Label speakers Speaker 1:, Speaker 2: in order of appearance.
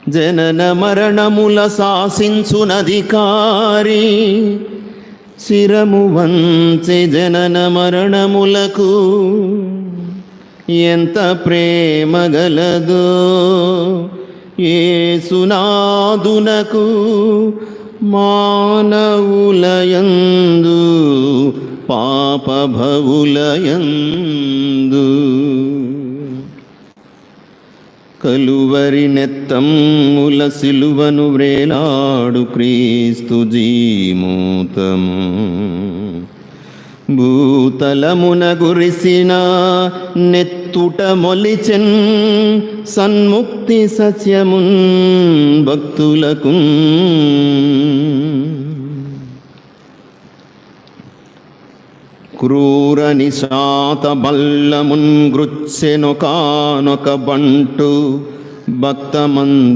Speaker 1: జనన మరణముల శాసించునధికారి శిరము వంచె జనన మరణములకు ఎంత ప్రేమ గలదో యేసునాదునకు మానవులయందు పాపభవులయందు కలువరి నెత్తమ్ముల సిలువను వ్రేలాడు క్రీస్తు జీమూతము భూతలమున గురిసిన నెత్తుట మొలిచెన్ సన్ముక్తి సత్యమున్ భక్తులకు క్రూర నిశాత బల్లమున్ గృచ్చెను కానొక బంటు భక్తమంద